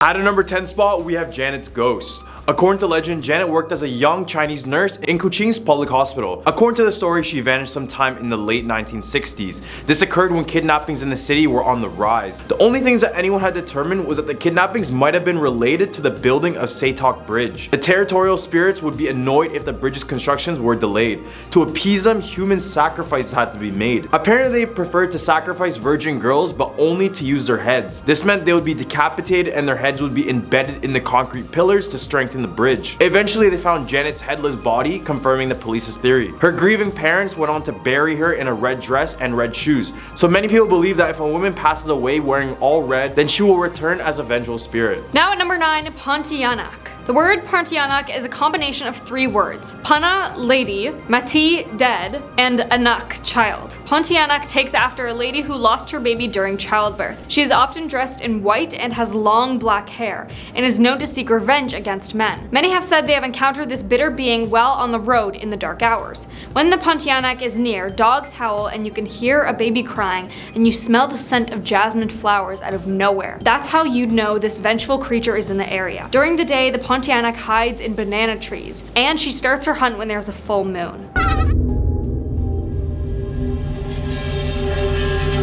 At a number 10 spot, we have Janet's ghost. According to legend, Janet worked as a young Chinese nurse in Kuching's public hospital. According to the story, she vanished sometime in the late 1960s. This occurred when kidnappings in the city were on the rise. The only things that anyone had determined was that the kidnappings might have been related to the building of Satok Bridge. The territorial spirits would be annoyed if the bridge's constructions were delayed. To appease them, human sacrifices had to be made. Apparently, they preferred to sacrifice virgin girls, but only to use their heads. This meant they would be decapitated and their heads would be embedded in the concrete pillars to strengthen the bridge. Eventually, they found Janet's headless body, confirming the police's theory. Her grieving parents went on to bury her in a red dress and red shoes. So many people believe that if a woman passes away wearing all red, then she will return as a vengeful spirit. Now at number 9, Pontianak. The word Pontianak is a combination of 3 words: Pana, lady, Mati, dead, and Anak, child. Pontianak takes after a lady who lost her baby during childbirth. She is often dressed in white and has long black hair, and is known to seek revenge against men. Many have said they have encountered this bitter being while on the road in the dark hours. When the Pontianak is near, dogs howl and you can hear a baby crying, and you smell the scent of jasmine flowers out of nowhere. That's how you'd know this vengeful creature is in the area. During the day, the Pontianak hides in banana trees, and she starts her hunt when there's a full moon.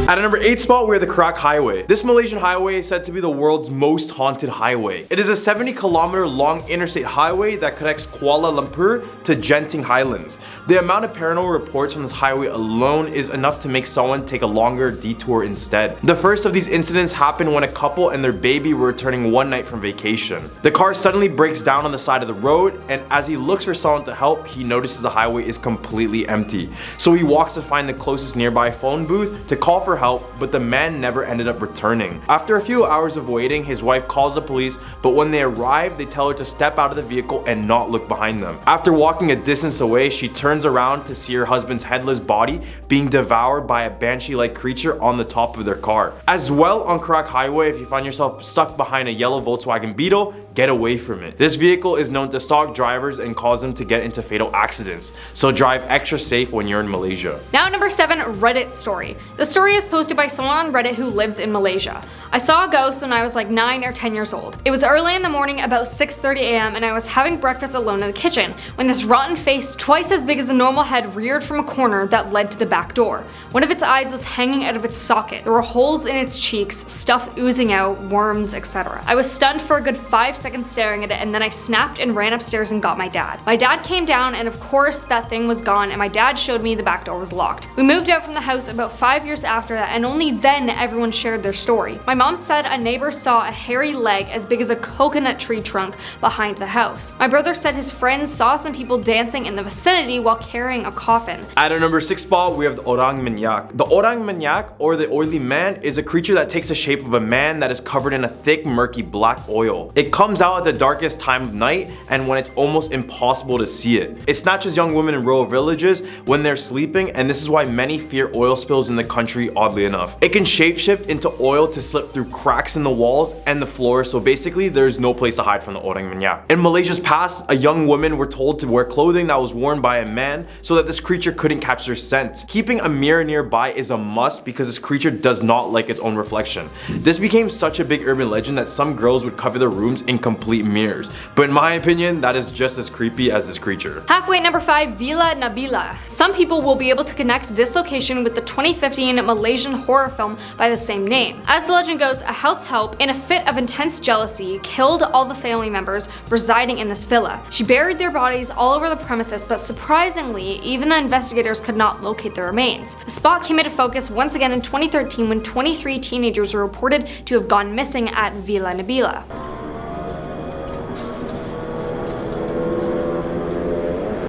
At a number 8 spot, we have the Crack Highway. This Malaysian highway is said to be the world's most haunted highway. It is a 70-kilometer long interstate highway that connects Kuala Lumpur to Genting Highlands. The amount of paranormal reports on this highway alone is enough to make someone take a longer detour instead. The first of these incidents happened when a couple and their baby were returning one night from vacation. The car suddenly breaks down on the side of the road, and as he looks for someone to help, he notices the highway is completely empty. So he walks to find the closest nearby phone booth to call for help, but the man never ended up returning. After a few hours of waiting, his wife calls the police, but when they arrive, they tell her to step out of the vehicle and not look behind them. After walking a distance away, she turns around to see her husband's headless body being devoured by a banshee-like creature on the top of their car. As well, on Crack Highway, if you find yourself stuck behind a yellow Volkswagen Beetle, get away from it. This vehicle is known to stalk drivers and cause them to get into fatal accidents, so drive extra safe when you're in Malaysia. Now number 7, Reddit story. The story is posted by someone on Reddit who lives in Malaysia. I saw a ghost when I was like 9 or 10 years old. It was early in the morning, about 6:30 a.m., and I was having breakfast alone in the kitchen when this rotten face, twice as big as a normal head, reared from a corner that led to the back door. One of its eyes was hanging out of its socket. There were holes in its cheeks, stuff oozing out, worms, etc. I was stunned for a good 5 seconds staring at it, and then I snapped and ran upstairs and got my dad. My dad came down, and of course that thing was gone, and my dad showed me the back door was locked. We moved out from the house about 5 years after that, and only then everyone shared their story. My mom said a neighbor saw a hairy leg as big as a coconut tree trunk behind the house. My brother said his friends saw some people dancing in the vicinity while carrying a coffin. At a number 6 spot, we have the Orang Minyak. The Orang Minyak, or the oily man, is a creature that takes the shape of a man that is covered in a thick, murky black oil. It comes out at the darkest time of night and when it's almost impossible to see it. It snatches young women in rural villages when they're sleeping, and this is why many fear oil spills in the country, oddly enough. It can shapeshift into oil to slip through cracks in the walls and the floor, so basically there's no place to hide from the Orang Minyak. In Malaysia's past, a young woman were told to wear clothing that was worn by a man so that this creature couldn't catch their scent. Keeping a mirror nearby is a must because this creature does not like its own reflection. This became such a big urban legend that some girls would cover their rooms in complete mirrors, but in my opinion, that is just as creepy as this creature. Halfway number 5, Villa Nabila. Some people will be able to connect this location with the 2015 Malaysian horror film by the same name. As the legend goes, a house help, in a fit of intense jealousy, killed all the family members residing in this villa. She buried their bodies all over the premises, but surprisingly, even the investigators could not locate the remains. The spot came into focus once again in 2013 when 23 teenagers were reported to have gone missing at Villa Nabila.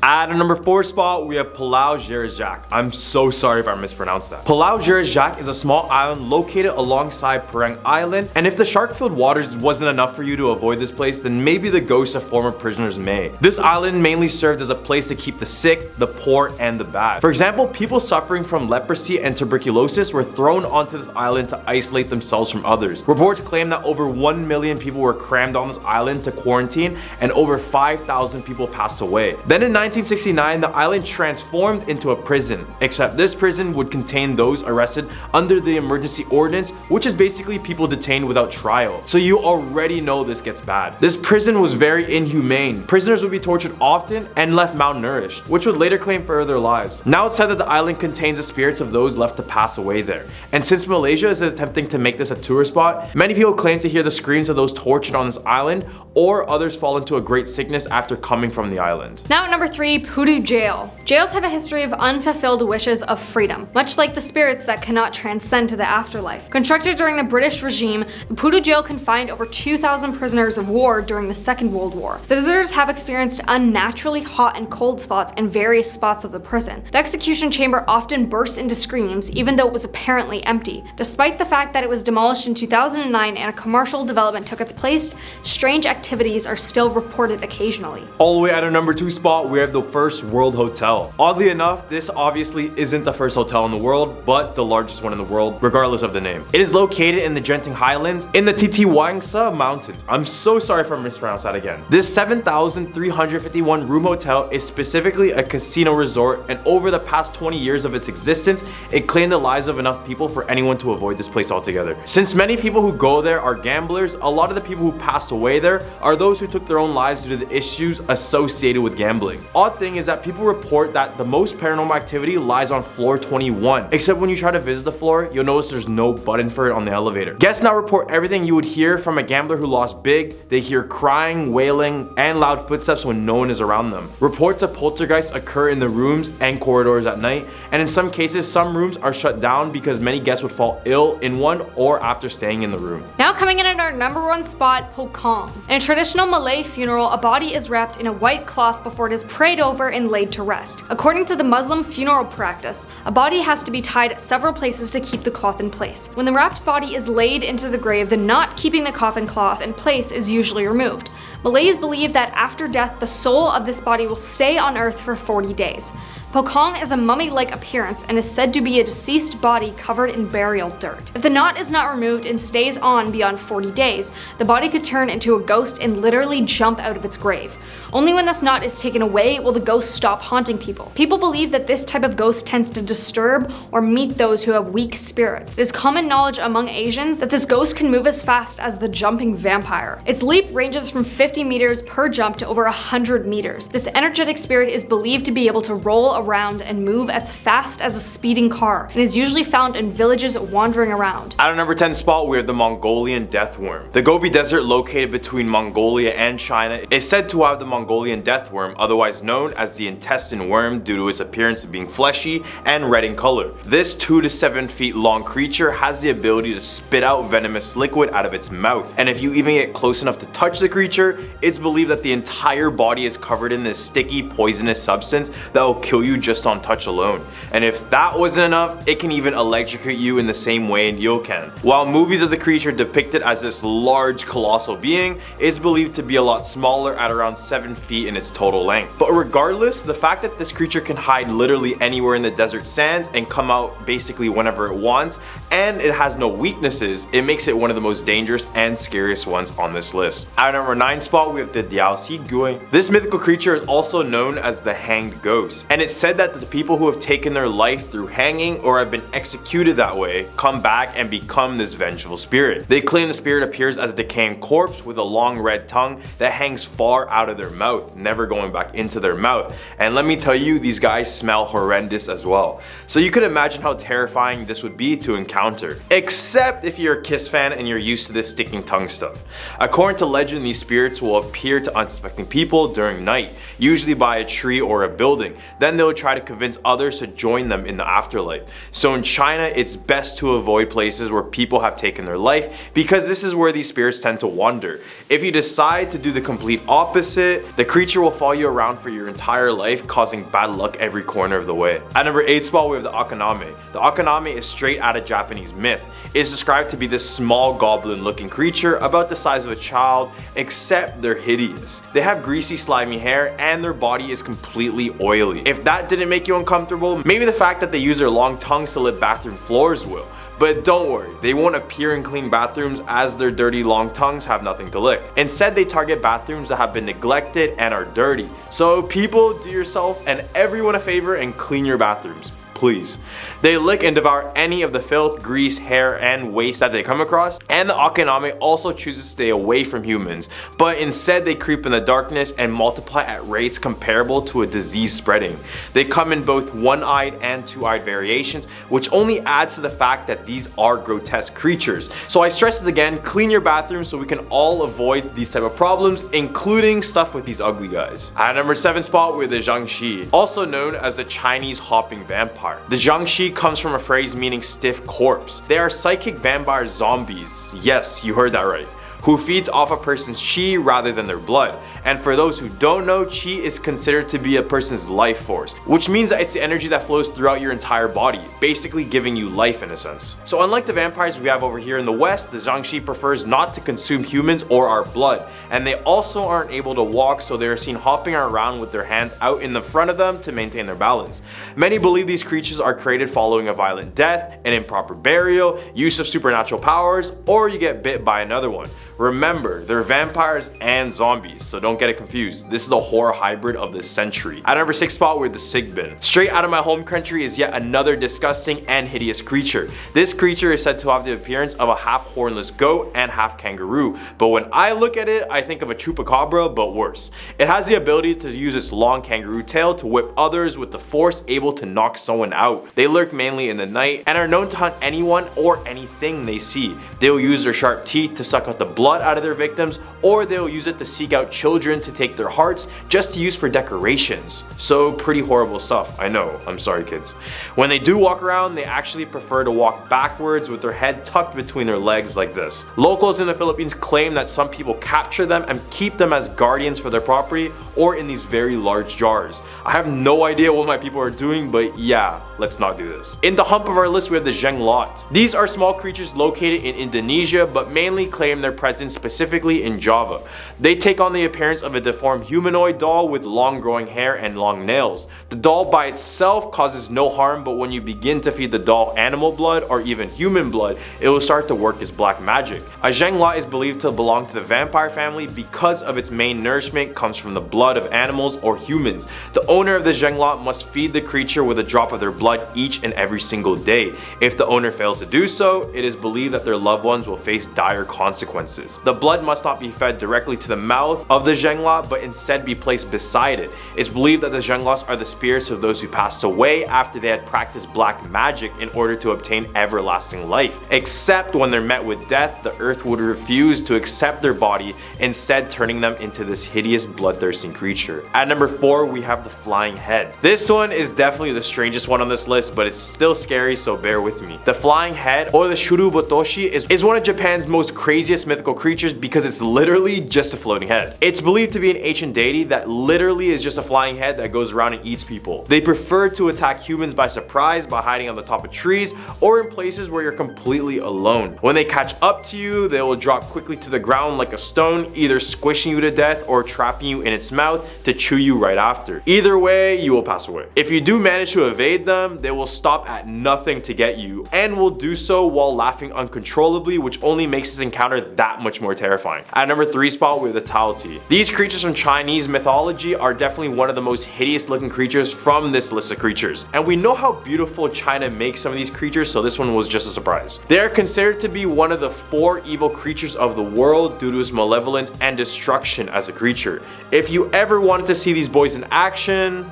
At a number 4 spot, we have Pulau Jerijak. I'm so sorry if I mispronounced that. Pulau Jerijak is a small island located alongside Perang Island, and if the shark-filled waters wasn't enough for you to avoid this place, then maybe the ghosts of former prisoners may. This island mainly served as a place to keep the sick, the poor, and the bad. For example, people suffering from leprosy and tuberculosis were thrown onto this island to isolate themselves from others. Reports claim that over 1 million people were crammed on this island to quarantine, and over 5,000 people passed away. Then in 1969, the island transformed into a prison, except this prison would contain those arrested under the emergency ordinance, which is basically people detained without trial. So you already know this gets bad. This prison was very inhumane. Prisoners would be tortured often and left malnourished, which would later claim for their lives. Now it's said that the island contains the spirits of those left to pass away there. And since Malaysia is attempting to make this a tourist spot, many people claim to hear the screams of those tortured on this island, or others fall into a great sickness after coming from the island. Now at number 3, Pudu Jail. Jails have a history of unfulfilled wishes of freedom, much like the spirits that cannot transcend to the afterlife. Constructed during the British regime, the Pudu Jail confined over 2,000 prisoners of war during the Second World War. Visitors have experienced unnaturally hot and cold spots in various spots of the prison. The execution chamber often bursts into screams, even though it was apparently empty. Despite the fact that it was demolished in 2009 and a commercial development took its place, strange activities are still reported occasionally. All the way at our number 2 spot, we have the First World Hotel. Oddly enough, this obviously isn't the first hotel in the world, but the largest one in the world, regardless of the name. It is located in the Genting Highlands in the Titiwangsa Mountains. I'm so sorry if I mispronounced that again. This 7,351 room hotel is specifically a casino resort, and over the past 20 years of its existence, it claimed the lives of enough people for anyone to avoid this place altogether. Since many people who go there are gamblers, a lot of the people who passed away there are those who took their own lives due to the issues associated with gambling. Odd thing is that people report that the most paranormal activity lies on floor 21, except when you try to visit the floor, you'll notice there's no button for it on the elevator. Guests now report everything you would hear from a gambler who lost big. They hear crying, wailing, and loud footsteps when no one is around them. Reports of poltergeists occur in the rooms and corridors at night, and in some cases, some rooms are shut down because many guests would fall ill in one or after staying in the room. Now coming in at our number 1 spot, Pokong. In a traditional Malay funeral, a body is wrapped in a white cloth before it is prayed over and laid to rest. According to the Muslim funeral practice, a body has to be tied at several places to keep the cloth in place. When the wrapped body is laid into the grave, the knot keeping the coffin cloth in place is usually removed. Malays believe that after death, the soul of this body will stay on earth for 40 days. Pokong is a mummy-like appearance and is said to be a deceased body covered in burial dirt. If the knot is not removed and stays on beyond 40 days, the body could turn into a ghost and literally jump out of its grave. Only when this knot is taken away will the ghost stop haunting people. People believe that this type of ghost tends to disturb or meet those who have weak spirits. It is common knowledge among Asians that this ghost can move as fast as the jumping vampire. Its leap ranges from 50 meters per jump to over 100 meters. This energetic spirit is believed to be able to roll around and move as fast as a speeding car, and is usually found in villages wandering around. At our number 10 spot, we have the Mongolian death worm. The Gobi Desert, located between Mongolia and China, is said to have the Mongolian death worm, otherwise known as the intestine worm due to its appearance of being fleshy and red in color. This 2 to 7 feet long creature has the ability to spit out venomous liquid out of its mouth, and if you even get close enough to touch the creature, it's believed that the entire body is covered in this sticky, poisonous substance that will kill you just on touch alone. And if that wasn't enough, it can even electrocute you in the same way you can. While movies of the creature depicted as this large, colossal being, it's believed to be a lot smaller at around 7 feet in its total length. But regardless, the fact that this creature can hide literally anywhere in the desert sands and come out basically whenever it wants, and it has no weaknesses, it makes it one of the most dangerous and scariest ones on this list. At number 9 spot, we have the Diaosi Gui. This mythical creature is also known as the Hanged Ghost, and it's said that the people who have taken their life through hanging or have been executed that way come back and become this vengeful spirit. They claim the spirit appears as a decaying corpse with a long red tongue that hangs far out of their mouth, never going back into their mouth. And let me tell you, these guys smell horrendous as well. So you could imagine how terrifying this would be to encounter. Except if you're a Kiss fan and you're used to this sticking tongue stuff. According to legend, these spirits will appear to unsuspecting people during night, usually by a tree or a building. Then they'll try to convince others to join them in the afterlife. So in China, it's best to avoid places where people have taken their life, because this is where these spirits tend to wander. If you decide to do the complete opposite, the creature will follow you around for your entire life, causing bad luck every corner of the way. At number 8 spot, we have the Akaname. The Akaname is straight out of Japanese myth. It is described to be this small goblin looking creature about the size of a child, except they're hideous. They have greasy, slimy hair, and their body is completely oily. If that didn't make you uncomfortable, maybe the fact that they use their long tongues to lick bathroom floors will. But don't worry, they won't appear in clean bathrooms as their dirty long tongues have nothing to lick. Instead, they target bathrooms that have been neglected and are dirty. So people, do yourself and everyone a favor and clean your bathrooms. Please. They lick and devour any of the filth, grease, hair, and waste that they come across, and the Akaname also chooses to stay away from humans, but instead they creep in the darkness and multiply at rates comparable to a disease spreading. They come in both one-eyed and two-eyed variations, which only adds to the fact that these are grotesque creatures. So I stress this again, clean your bathroom so we can all avoid these type of problems, including stuff with these ugly guys. At number 7 spot, we have the Jiangshi, also known as the Chinese hopping vampire. The Jiangshi comes from a phrase meaning stiff corpse. They are psychic vampire zombies. Yes, you heard that right. Who feeds off a person's chi rather than their blood. And for those who don't know, chi is considered to be a person's life force, which means that it's the energy that flows throughout your entire body, basically giving you life in a sense. So unlike the vampires we have over here in the West, the Jiangshi prefers not to consume humans or our blood, and they also aren't able to walk, so they are seen hopping around with their hands out in the front of them to maintain their balance. Many believe these creatures are created following a violent death, an improper burial, use of supernatural powers, or you get bit by another one. Remember, they're vampires and zombies, so don't get it confused. This is a horror hybrid of the century. At number 6 spot, we're the Sigbin. Straight out of my home country is yet another disgusting and hideous creature. This creature is said to have the appearance of a half hornless goat and half kangaroo, but when I look at it, I think of a chupacabra, but worse. It has the ability to use its long kangaroo tail to whip others with the force, able to knock someone out. They lurk mainly in the night and are known to hunt anyone or anything they see. They will use their sharp teeth to suck out the blood out of their victims, or they'll use it to seek out children to take their hearts just to use for decorations. So pretty horrible stuff, I know, I'm sorry kids. When they do walk around, they actually prefer to walk backwards with their head tucked between their legs like this. Locals in the Philippines claim that some people capture them and keep them as guardians for their property or in these very large jars. I have no idea what my people are doing, but yeah, let's not do this. In the hump of our list, we have the Jenglot. These are small creatures located in Indonesia, but mainly claim their presence specifically in Java. They take on the appearance of a deformed humanoid doll with long growing hair and long nails. The doll by itself causes no harm, but when you begin to feed the doll animal blood or even human blood, it will start to work as black magic. A Jenglot is believed to belong to the vampire family because of its main nourishment comes from the blood of animals or humans. The owner of the Jenglot must feed the creature with a drop of their blood each and every single day. If the owner fails to do so, it is believed that their loved ones will face dire consequences. The blood must not be fed directly to the mouth of the Jenglot, but instead be placed beside it. It's believed that the Jenglots are the spirits of those who passed away after they had practiced black magic in order to obtain everlasting life. Except when they're met with death, the earth would refuse to accept their body, instead turning them into this hideous bloodthirsting creature. At number 4, we have the flying head. This one is definitely the strangest one on this list, but it's still scary, so bear with me. The flying head, or the Shurubotoshi, is one of Japan's most craziest mythical creatures because it's literally just a floating head. It's believed to be an ancient deity that literally is just a flying head that goes around and eats people. They prefer to attack humans by surprise by hiding on the top of trees or in places where you're completely alone. When they catch up to you, they will drop quickly to the ground like a stone, either squishing you to death or trapping you in its mouth to chew you right after. Either way, you will pass away. If you do manage to evade them, they will stop at nothing to get you and will do so while laughing uncontrollably, which only makes this encounter that much more terrifying. At number 3 spot, we have the Taoti. These creatures from Chinese mythology are definitely one of the most hideous looking creatures from this list of creatures. And we know how beautiful China makes some of these creatures, so this one was just a surprise. They are considered to be one of the 4 evil creatures of the world due to its malevolence and destruction as a creature. If you ever wanted to see these boys in action,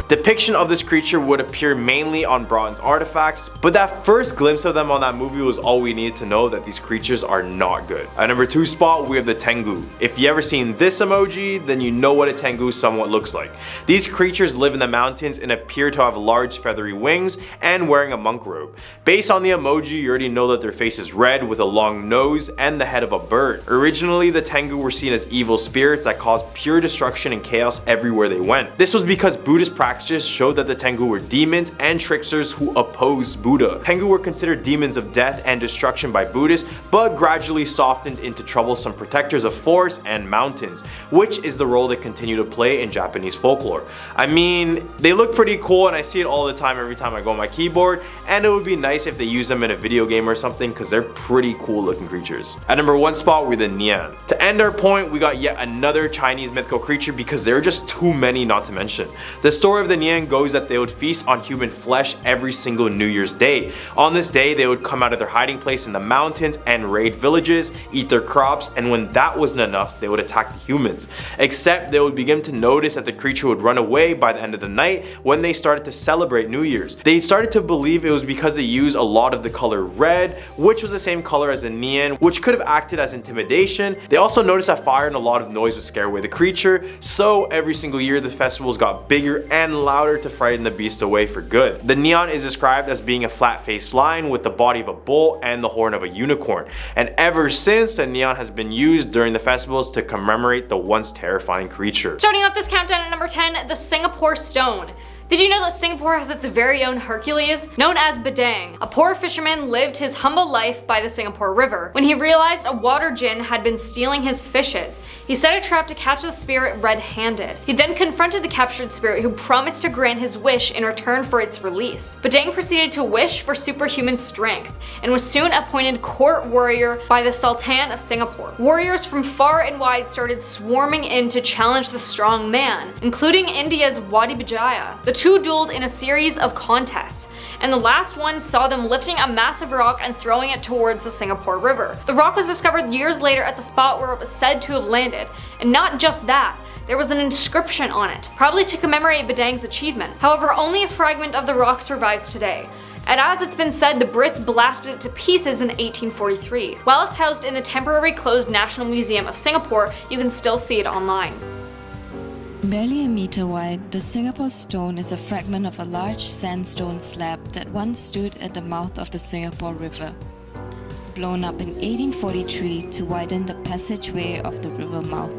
depiction of this creature would appear mainly on bronze artifacts, but that first glimpse of them on that movie was all we needed to know that these creatures are not good. At number 2 spot, we have the Tengu. If you ever seen this emoji, then you know what a Tengu somewhat looks like. These creatures live in the mountains and appear to have large feathery wings and wearing a monk robe. Based on the emoji, you already know that their face is red with a long nose and the head of a bird. Originally, the Tengu were seen as evil spirits that caused pure destruction and chaos everywhere they went. This was because Buddhist practices texts showed that the Tengu were demons and tricksters who opposed Buddha. Tengu were considered demons of death and destruction by Buddhists, but gradually softened into troublesome protectors of forests and mountains, which is the role they continue to play in Japanese folklore. I mean, they look pretty cool and I see it all the time every time I go on my keyboard, and it would be nice if they use them in a video game or something because they're pretty cool looking creatures. At number 1 spot, we're the Nian. To end our point, we got yet another Chinese mythical creature because there are just too many not to mention. The story of the Nian goes that they would feast on human flesh every single New Year's Day. On this day, they would come out of their hiding place in the mountains and raid villages, eat their crops, and when that wasn't enough, they would attack the humans. Except they would begin to notice that the creature would run away by the end of the night when they started to celebrate New Year's. They started to believe it was because they used a lot of the color red, which was the same color as the Nian, which could have acted as intimidation. They also noticed that fire and a lot of noise would scare away the creature, so every single year the festivals got bigger and louder to frighten the beast away for good. The Nian is described as being a flat-faced lion with the body of a bull and the horn of a unicorn, and ever since the Nian has been used during the festivals to commemorate the once terrifying creature. Starting off this countdown at number 10, the Singapore Stone. Did you know that Singapore has its very own Hercules? Known as Badang, a poor fisherman lived his humble life by the Singapore River. When he realized a water djinn had been stealing his fishes, he set a trap to catch the spirit red-handed. He then confronted the captured spirit, who promised to grant his wish in return for its release. Badang proceeded to wish for superhuman strength and was soon appointed court warrior by the Sultan of Singapore. Warriors from far and wide started swarming in to challenge the strong man, including India's Wadi Vijaya. The two dueled in a series of contests, and the last one saw them lifting a massive rock and throwing it towards the Singapore River. The rock was discovered years later at the spot where it was said to have landed, and not just that, there was an inscription on it, probably to commemorate Badang's achievement. However, only a fragment of the rock survives today, and as it's been said, the Brits blasted it to pieces in 1843. While it's housed in the temporary closed National Museum of Singapore, you can still see it online. Barely a meter wide, the Singapore Stone is a fragment of a large sandstone slab that once stood at the mouth of the Singapore River. Blown up in 1843 to widen the passageway of the river mouth,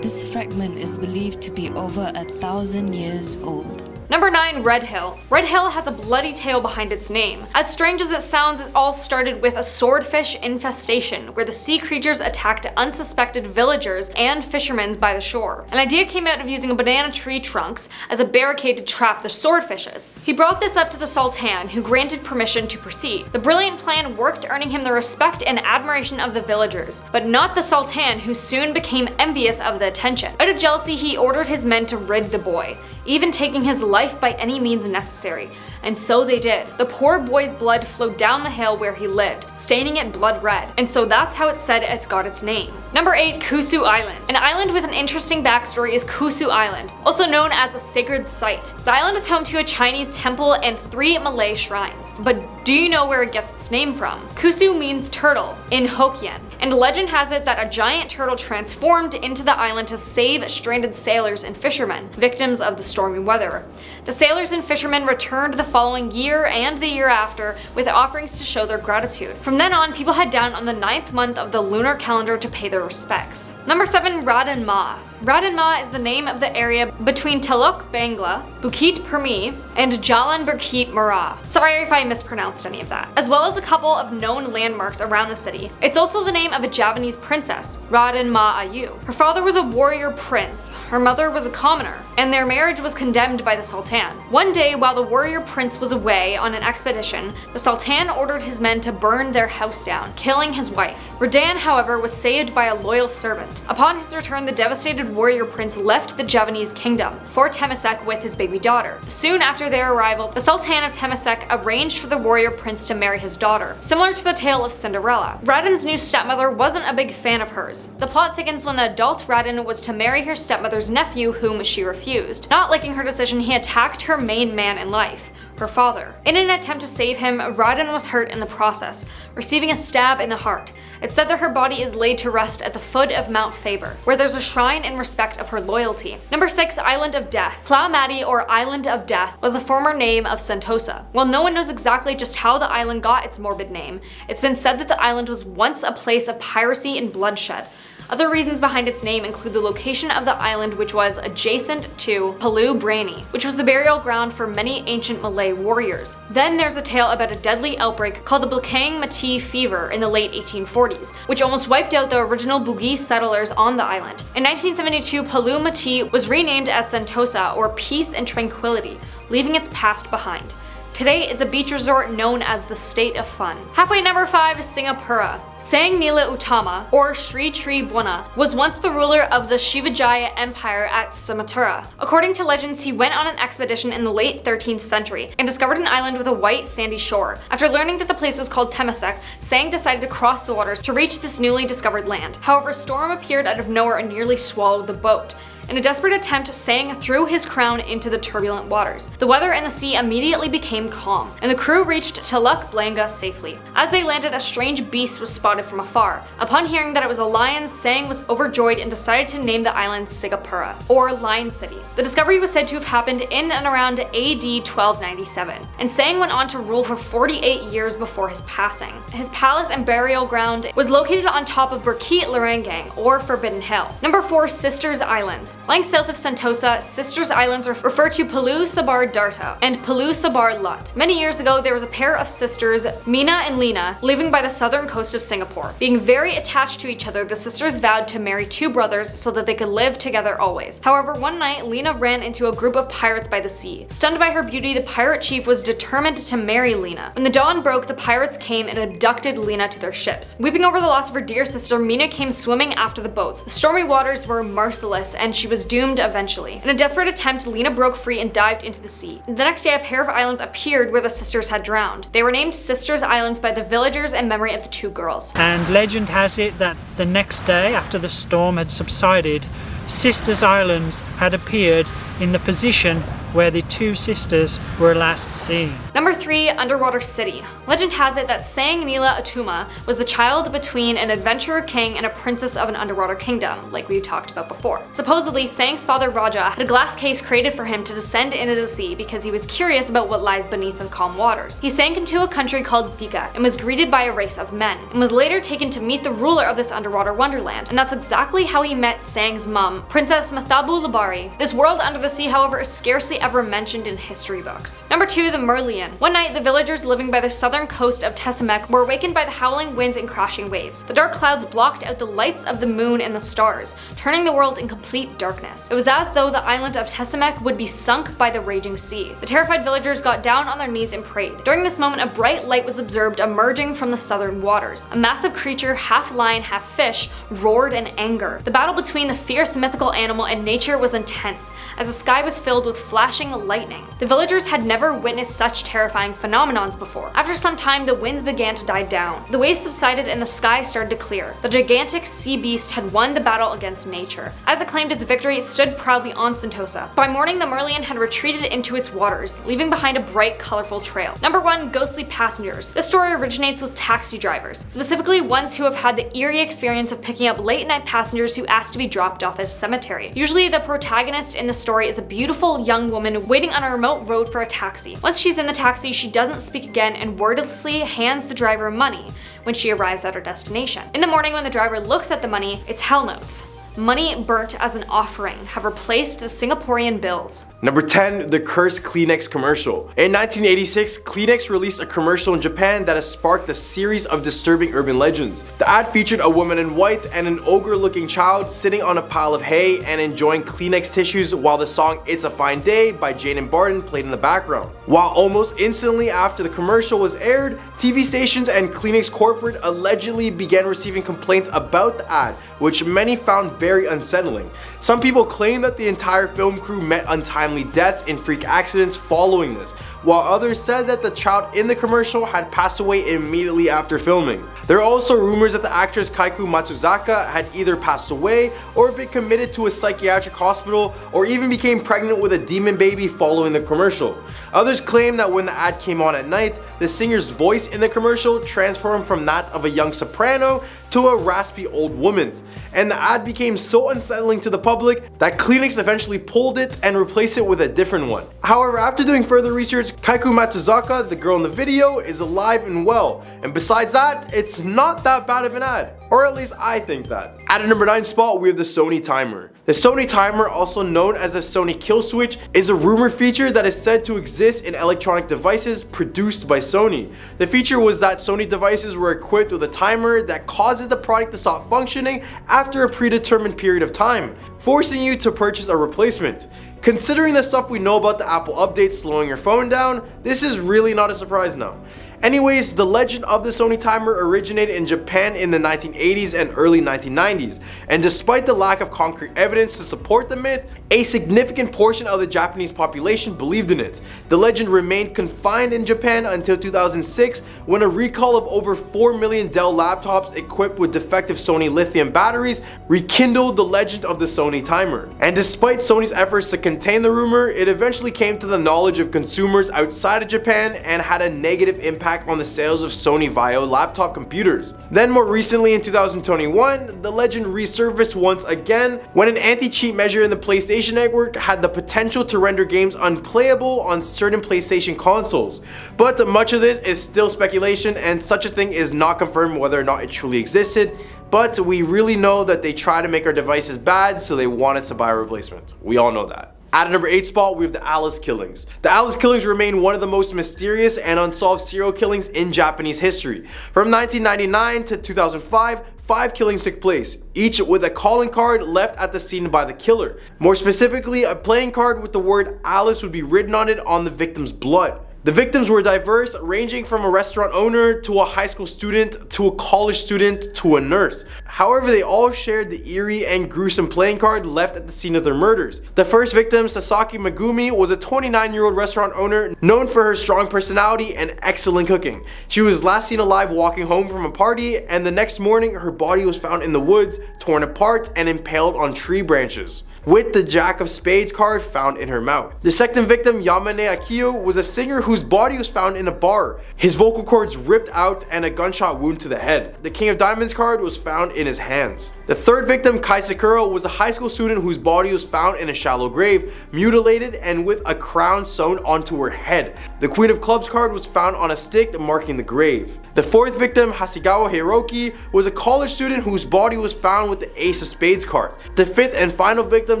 this fragment is believed to be over 1,000 years old. Number 9, Red Hill. Red Hill has a bloody tale behind its name. As strange as it sounds, it all started with a swordfish infestation, where the sea creatures attacked unsuspected villagers and fishermen by the shore. An idea came out of using banana tree trunks as a barricade to trap the swordfishes. He brought this up to the Sultan, who granted permission to proceed. The brilliant plan worked, earning him the respect and admiration of the villagers, but not the Sultan, who soon became envious of the attention. Out of jealousy, he ordered his men to rid the boy, even taking his life by any means necessary. And so they did. The poor boy's blood flowed down the hill where he lived, staining it blood red, and so that's how it's said it's got its name. Number 8, Kusu Island. An island with an interesting backstory is Kusu Island, also known as a sacred site. The island is home to a Chinese temple and 3 Malay shrines. But do you know where it gets its name from? Kusu means turtle in Hokkien, and legend has it that a giant turtle transformed into the island to save stranded sailors and fishermen, victims of the stormy weather. The sailors and fishermen returned the following year and the year after with offerings to show their gratitude. From then on, people head down on the 9th month of the lunar calendar to pay their respects. Number 7, Radin Ma. Radin Ma is the name of the area between Teluk Bangla, Bukit Permi, and Jalan Bukit Merah. Sorry if I mispronounced any of that. As well as a couple of known landmarks around the city. It's also the name of a Javanese princess, Radin Ma Ayu. Her father was a warrior prince, her mother was a commoner, and their marriage was condemned by the Sultan. One day, while the warrior prince was away on an expedition, the Sultan ordered his men to burn their house down, killing his wife. Radin, however, was saved by a loyal servant. Upon his return, the devastated warrior prince left the Javanese kingdom for Temasek with his baby daughter. Soon after their arrival, the Sultan of Temasek arranged for the warrior prince to marry his daughter, similar to the tale of Cinderella. Radin's new stepmother wasn't a big fan of hers. The plot thickens when the adult Radin was to marry her stepmother's nephew, whom she refused. Not liking her decision, he attacked her main man in life, her father. In an attempt to save him, Radin was hurt in the process, receiving a stab in the heart. It's said that her body is laid to rest at the foot of Mount Faber, where there's a shrine in respect of her loyalty. Number 6, Island of Death. Plamati, or Island of Death, was a former name of Sentosa. While no one knows exactly just how the island got its morbid name, it's been said that the island was once a place of piracy and bloodshed. Other reasons behind its name include the location of the island, which was adjacent to Palu Brani, which was the burial ground for many ancient Malay warriors. Then there's a tale about a deadly outbreak called the Blakang Mati fever in the late 1840s, which almost wiped out the original Bugis settlers on the island. In 1972, Palu Mati was renamed as Sentosa, or Peace and Tranquility, leaving its past behind. Today, it's a beach resort known as the State of Fun. Halfway number 5 is Singapura. Sang Nila Utama, or Sri Tribhuwana, was once the ruler of the Shivajaya Empire at Sumatra. According to legends, he went on an expedition in the late 13th century and discovered an island with a white sandy shore. After learning that the place was called Temasek, Sang decided to cross the waters to reach this newly discovered land. However, a storm appeared out of nowhere and nearly swallowed the boat. In a desperate attempt, Sang threw his crown into the turbulent waters. The weather and the sea immediately became calm, and the crew reached Teluk Blangah safely. As they landed, a strange beast was spotted from afar. Upon hearing that it was a lion, Sang was overjoyed and decided to name the island Sigapura, or Lion City. The discovery was said to have happened in and around AD 1297, and Sang went on to rule for 48 years before his passing. His palace and burial ground was located on top of Bukit Larangang, or Forbidden Hill. Number 4, Sisters Islands. Lying south of Sentosa, Sisters Islands refer to Palu Sabar Darta and Palu Sabar Lut. Many years ago, there was a pair of sisters, Mina and Lena, living by the southern coast of Singapore. Being very attached to each other, the sisters vowed to marry 2 brothers so that they could live together always. However, one night, Lena ran into a group of pirates by the sea. Stunned by her beauty, the pirate chief was determined to marry Lena. When the dawn broke, the pirates came and abducted Lena to their ships. Weeping over the loss of her dear sister, Mina came swimming after the boats. The stormy waters were merciless, and she was doomed eventually. In a desperate attempt, Lena broke free and dived into the sea. The next day, a pair of islands appeared where the sisters had drowned. They were named Sisters Islands by the villagers in memory of the 2 girls. And legend has it that the next day, after the storm had subsided, Sisters Islands had appeared in the position where the 2 sisters were last seen. Number 3, Underwater City. Legend has it that Sang Nila Utama was the child between an adventurer king and a princess of an underwater kingdom, like we talked about before. Supposedly, Sang's father Raja had a glass case created for him to descend into the sea because he was curious about what lies beneath the calm waters. He sank into a country called Dika and was greeted by a race of men, and was later taken to meet the ruler of this underwater wonderland. And that's exactly how he met Sang's mum, Princess Mathabu Labari. This world under the sea, however, is scarcely ever mentioned in history books. Number 2, the Merlion. One night, the villagers living by the southern coast of Tesamek were awakened by the howling winds and crashing waves. The dark clouds blocked out the lights of the moon and the stars, turning the world in complete darkness. It was as though the island of Tesamek would be sunk by the raging sea. The terrified villagers got down on their knees and prayed. During this moment, a bright light was observed emerging from the southern waters. A massive creature, half lion, half fish, roared in anger. The battle between the fierce mythical animal and nature was intense, as the sky was filled with flashing lightning. The villagers had never witnessed such terrifying phenomenons before. After some time, the winds began to die down. The waves subsided and the sky started to clear. The gigantic sea beast had won the battle against nature. As it claimed its victory, it stood proudly on Sentosa. By morning, the Merlion had retreated into its waters, leaving behind a bright, colorful trail. Number 1, ghostly passengers. This story originates with taxi drivers, specifically ones who have had the eerie experience of picking up late-night passengers who ask to be dropped off at a cemetery. Usually, the protagonist in the story is a beautiful young woman waiting on a remote road for a taxi. Once she's in the taxi, she doesn't speak again and wordlessly hands the driver money when she arrives at her destination. In the morning, when the driver looks at the money, it's hell notes. Money burnt as an offering have replaced the Singaporean bills. Number 10, the cursed Kleenex commercial. In 1986, Kleenex released a commercial in Japan that has sparked a series of disturbing urban legends. The ad featured a woman in white and an ogre-looking child sitting on a pile of hay and enjoying Kleenex tissues while the song It's a Fine Day by Jane and Barton played in the background. While almost instantly after the commercial was aired, TV stations and Kleenex corporate allegedly began receiving complaints about the ad, which many found very unsettling. Some people claim that the entire film crew met untimely deaths in freak accidents following this, while others said that the child in the commercial had passed away immediately after filming. There are also rumors that the actress Kaiku Matsuzaka had either passed away or been committed to a psychiatric hospital or even became pregnant with a demon baby following the commercial. Others claim that when the ad came on at night, the singer's voice in the commercial transformed from that of a young soprano to a raspy old woman's, and the ad became so unsettling to the public that Kleenex eventually pulled it and replaced it with a different one. However, after doing further research, Kaiku Matsuzaka, the girl in the video, is alive and well, and besides that, it's not that bad of an ad. Or at least I think that. At a number 9 spot, we have the Sony timer. The Sony timer, also known as the Sony kill switch, is a rumored feature that is said to exist in electronic devices produced by Sony. The feature was that Sony devices were equipped with a timer that causes the product to stop functioning after a predetermined period of time, forcing you to purchase a replacement. Considering the stuff we know about the Apple updates slowing your phone down, this is really not a surprise now. Anyways, the legend of the Sony timer originated in Japan in the 1980s and early 1990s, and despite the lack of concrete evidence to support the myth, a significant portion of the Japanese population believed in it. The legend remained confined in Japan until 2006, when a recall of over 4 million Dell laptops equipped with defective Sony lithium batteries rekindled the legend of the Sony timer. And despite Sony's efforts to contain the rumor, it eventually came to the knowledge of consumers outside of Japan and had a negative impact on the sales of Sony Vaio laptop computers. Then more recently in 2021, the legend resurfaced once again when an anti-cheat measure in the PlayStation Network had the potential to render games unplayable on certain PlayStation consoles. But much of this is still speculation, and such a thing is not confirmed whether or not it truly existed, but we really know that they try to make our devices bad, so they want us to buy a replacement. We all know that. At a number 8 spot, we have the Alice killings. The Alice killings remain one of the most mysterious and unsolved serial killings in Japanese history. From 1999 to 2005, 5 killings took place, each with a calling card left at the scene by the killer. More specifically, a playing card with the word Alice would be written on it on the victim's blood. The victims were diverse, ranging from a restaurant owner to a high school student to a college student to a nurse. However, they all shared the eerie and gruesome playing card left at the scene of their murders. The first victim, Sasaki Megumi, was a 29-year-old restaurant owner known for her strong personality and excellent cooking. She was last seen alive walking home from a party, and the next morning her body was found in the woods, torn apart and impaled on tree branches, with the Jack of Spades card found in her mouth. The second victim, Yamane Akio, was a singer whose body was found in a bar, his vocal cords ripped out and a gunshot wound to the head. The King of Diamonds card was found in his hands. The third victim, Kai Sakura, was a high school student whose body was found in a shallow grave, mutilated and with a crown sewn onto her head. The Queen of Clubs card was found on a stick marking the grave. The fourth victim, Hasegawa Hiroki, was a college student whose body was found with the Ace of Spades card. The fifth and final victim,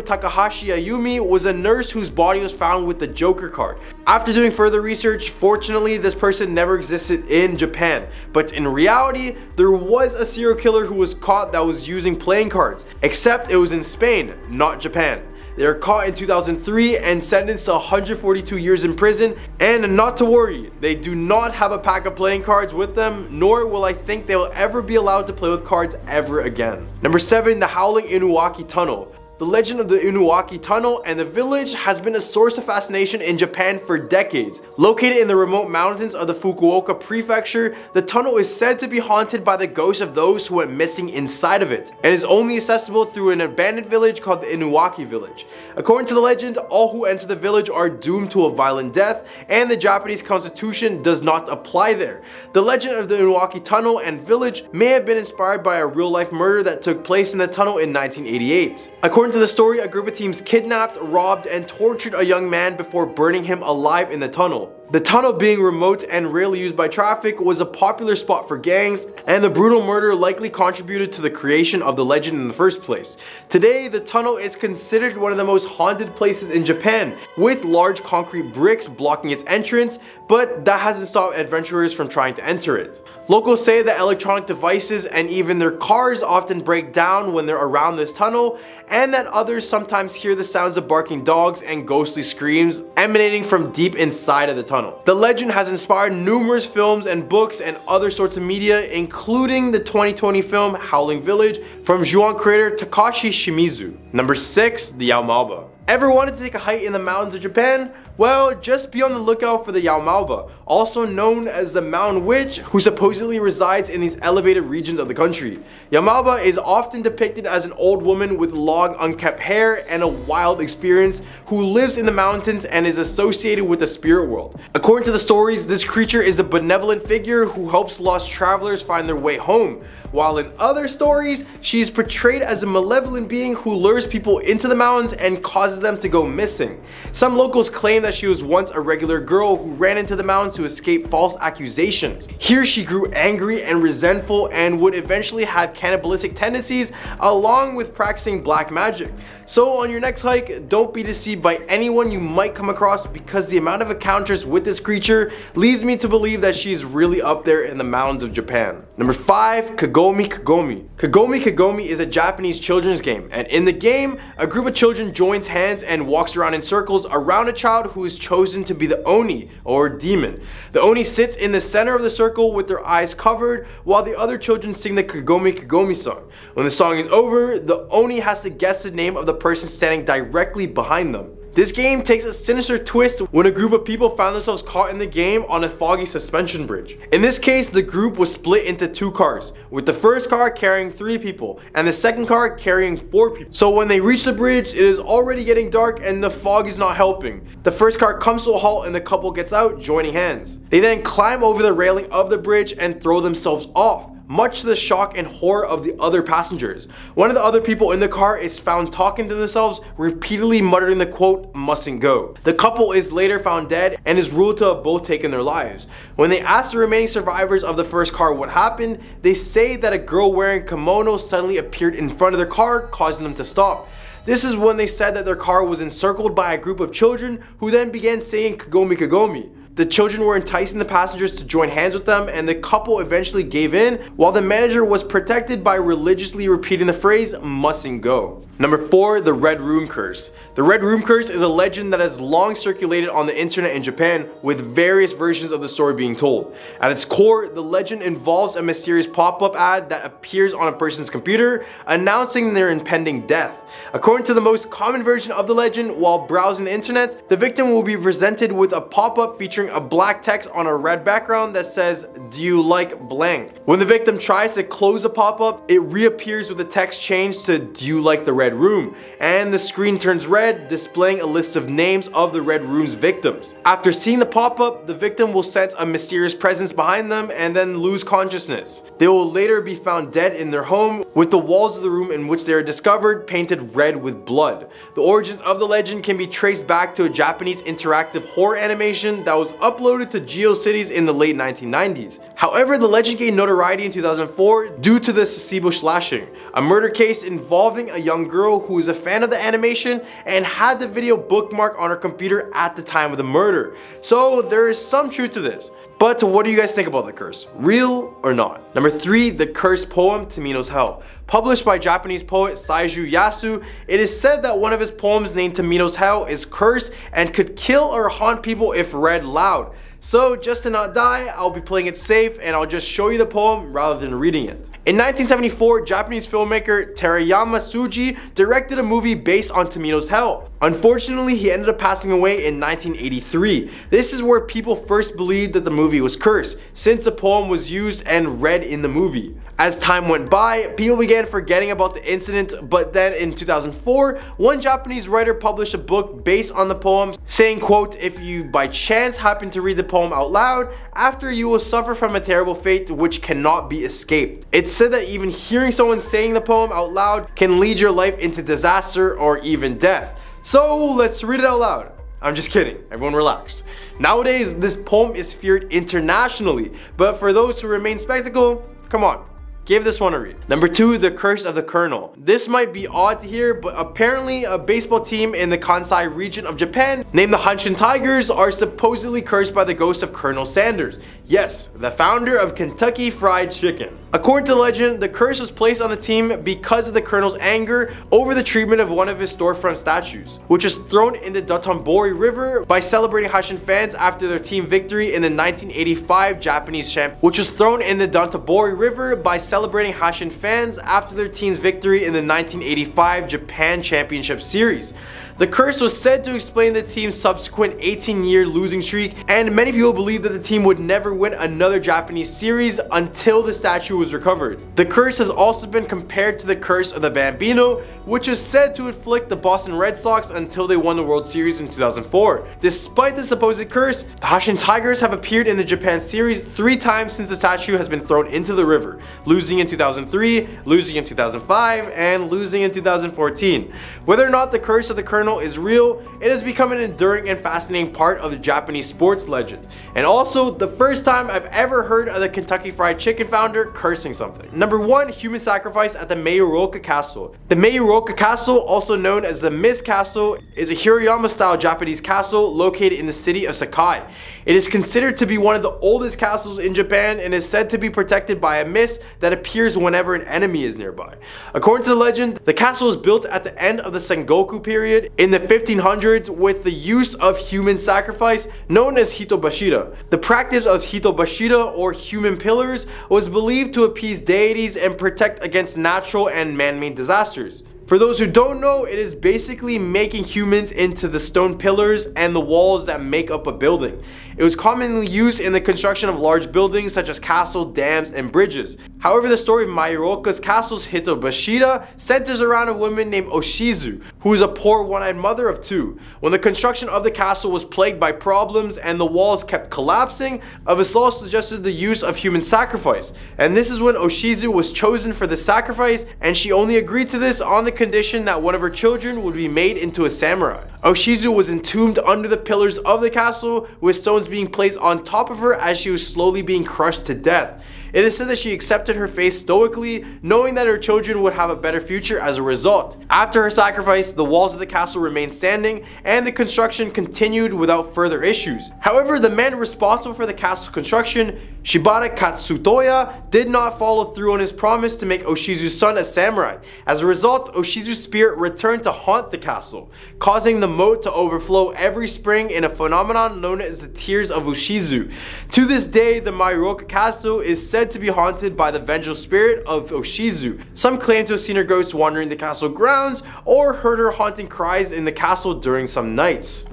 Takahashi Ayumi, was a nurse whose body was found with the Joker card. After doing further research, fortunately this person never existed in Japan, but in reality there was a serial killer who was caught that was using playing cards, except it was in Spain, not Japan. They were caught in 2003 and sentenced to 142 years in prison, and not to worry, they do not have a pack of playing cards with them, nor will I think they will ever be allowed to play with cards ever again. Number 7, the Howling Inuwaki Tunnel. The legend of the Inuwaki Tunnel and the village has been a source of fascination in Japan for decades. Located in the remote mountains of the Fukuoka prefecture, the tunnel is said to be haunted by the ghosts of those who went missing inside of it, and is only accessible through an abandoned village called the Inuwaki village. According to the legend, all who enter the village are doomed to a violent death, and the Japanese constitution does not apply there. The legend of the Inuwaki Tunnel and village may have been inspired by a real-life murder that took place in the tunnel in 1988. According to the story, a group of teens kidnapped, robbed, and tortured a young man before burning him alive in the tunnel. The tunnel, being remote and rarely used by traffic, was a popular spot for gangs, and the brutal murder likely contributed to the creation of the legend in the first place. Today, the tunnel is considered one of the most haunted places in Japan, with large concrete bricks blocking its entrance, but that hasn't stopped adventurers from trying to enter it. Locals say that electronic devices and even their cars often break down when they're around this tunnel, and that others sometimes hear the sounds of barking dogs and ghostly screams emanating from deep inside of the tunnel. The legend has inspired numerous films and books and other sorts of media, including the 2020 film Howling Village from Ju-on creator Takashi Shimizu. Number 6, the Yaomaoba. Ever wanted to take a hike in the mountains of Japan? Well, just be on the lookout for the Yaomaoba, also known as the Mountain Witch, who supposedly resides in these elevated regions of the country. Yaomaoba is often depicted as an old woman with long unkept hair and a wild experience who lives in the mountains and is associated with the spirit world. According to the stories, this creature is a benevolent figure who helps lost travelers find their way home, while in other stories, she is portrayed as a malevolent being who lures people into the mountains and causes causes them to go missing. Some locals claim that she was once a regular girl who ran into the mountains to escape false accusations. Here she grew angry and resentful and would eventually have cannibalistic tendencies along with practicing black magic. So on your next hike, don't be deceived by anyone you might come across, because the amount of encounters with this creature leads me to believe that she's really up there in the mountains of Japan. Number 5, Kagome Kagome. Kagome Kagome is a Japanese children's game, and in the game, a group of children joins hands and walks around in circles around a child who is chosen to be the Oni, or demon. The Oni sits in the center of the circle with their eyes covered, while the other children sing the Kagome Kagome song. When the song is over, the Oni has to guess the name of the person standing directly behind them. This game takes a sinister twist when a group of people found themselves caught in the game on a foggy suspension bridge. In this case, the group was split into 2 cars, with the first car carrying 3 people and the second car carrying 4 people. So when they reach the bridge, it is already getting dark and the fog is not helping. The first car comes to a halt and the couple gets out, joining hands. They then climb over the railing of the bridge and throw themselves off, much to the shock and horror of the other passengers. One of the other people in the car is found talking to themselves, repeatedly muttering the quote, "mustn't go." The couple is later found dead and is ruled to have both taken their lives. When they ask the remaining survivors of the first car what happened, they say that a girl wearing kimono suddenly appeared in front of their car, causing them to stop. This is when they said that their car was encircled by a group of children who then began saying Kagome Kagome. The children were enticing the passengers to join hands with them, and the couple eventually gave in, while the manager was protected by religiously repeating the phrase, "mustn't go." Number 4, the Red Room Curse. The Red Room Curse is a legend that has long circulated on the internet in Japan, with various versions of the story being told. At its core, the legend involves a mysterious pop-up ad that appears on a person's computer, announcing their impending death. According to the most common version of the legend, while browsing the internet, the victim will be presented with a pop-up featuring a black text on a red background that says, "Do you like blank?" When the victim tries to close the pop-up, it reappears with the text changed to "Do you like the red room?" and the screen turns red, displaying a list of names of the red room's victims. After seeing the pop-up, the victim will sense a mysterious presence behind them and then lose consciousness. They will later be found dead in their home, with the walls of the room in which they are discovered painted red with blood. The origins of the legend can be traced back to a Japanese interactive horror animation that was uploaded to GeoCities in the late 1990s. However, the legend gained notoriety in 2004 due to the Sasebo slashing, a murder case involving a young girl who was a fan of the animation and had the video bookmarked on her computer at the time of the murder. So there is some truth to this. But what do you guys think about the curse? Real or not? Number 3, the cursed poem Tamino's Hell. Published by Japanese poet Seiju Yasu, it is said that one of his poems named Tamino's Hell is cursed and could kill or haunt people if read loud. So just to not die, I'll be playing it safe and I'll just show you the poem rather than reading it. In 1974, Japanese filmmaker Terayama Tsuji directed a movie based on Tamino's Hell. Unfortunately, he ended up passing away in 1983. This is where people first believed that the movie was cursed, since the poem was used and read in the movie. As time went by, people began forgetting about the incident, but then in 2004, one Japanese writer published a book based on the poem, saying, quote, "If you by chance happen to read the poem out loud, after you will suffer from a terrible fate which cannot be escaped." It's said that even hearing someone saying the poem out loud can lead your life into disaster or even death. So let's read it out loud. I'm just kidding, everyone relax. Nowadays, this poem is feared internationally, but for those who remain skeptical, come on, give this one a read. Number 2, the Curse of the Colonel. This might be odd to hear, but apparently a baseball team in the Kansai region of Japan named the Hanshin Tigers are supposedly cursed by the ghost of Colonel Sanders. Yes, the founder of Kentucky Fried Chicken. According to legend, the curse was placed on the team because of the Colonel's anger over the treatment of one of his storefront statues, which was thrown in the Dotonbori River by celebrating Hanshin fans after their team victory in the 1985 Japanese Championship, which was thrown in the Dotonbori River by celebrating Hanshin fans after their team's victory in the 1985 Japan Championship Series. The curse was said to explain the team's subsequent 18-year losing streak, and many people believe that the team would never win another Japanese series until the statue was recovered. The curse has also been compared to the curse of the Bambino, which is said to afflict the Boston Red Sox until they won the World Series in 2004. Despite the supposed curse, the Hanshin Tigers have appeared in the Japan Series 3 times since the statue has been thrown into the river, losing in 2003, losing in 2005, and losing in 2014. Whether or not the curse of the Colonel Eternal is real, it has become an enduring and fascinating part of the Japanese sports legends. And also, the first time I've ever heard of the Kentucky Fried Chicken founder cursing something. Number 1, human sacrifice at the Meiuroka Castle. The Meiuroka Castle, also known as the Mist Castle, is a Hirayama-style Japanese castle located in the city of Sakai. It is considered to be one of the oldest castles in Japan and is said to be protected by a mist that appears whenever an enemy is nearby. According to the legend, the castle was built at the end of the Sengoku period in the 1500s with the use of human sacrifice known as hitobashira. The practice of hitobashira, or human pillars, was believed to appease deities and protect against natural and man-made disasters. For those who don't know, it is basically making humans into the stone pillars and the walls that make up a building. It was commonly used in the construction of large buildings such as castles, dams, and bridges. However, the story of Meiuroka's castle's hitobashira centers around a woman named Oshizu, who is a poor one-eyed mother of 2. When the construction of the castle was plagued by problems and the walls kept collapsing, a vassal suggested the use of human sacrifice. And this is when Oshizu was chosen for the sacrifice, and she only agreed to this on the condition that one of her children would be made into a samurai. Oshizu was entombed under the pillars of the castle, with stones being placed on top of her as she was slowly being crushed to death. It is said that she accepted her fate stoically, knowing that her children would have a better future as a result. After her sacrifice, the walls of the castle remained standing and the construction continued without further issues. However, the man responsible for the castle's construction, Shibata Katsutoya, did not follow through on his promise to make Oshizu's son a samurai. As a result, Oshizu's spirit returned to haunt the castle, causing the moat to overflow every spring in a phenomenon known as the Tears of Oshizu. To this day, the Meiuroka Castle is said to be haunted by the vengeful spirit of Oshizu. Some claim to have seen her ghost wandering the castle grounds or heard her haunting cries in the castle during some nights.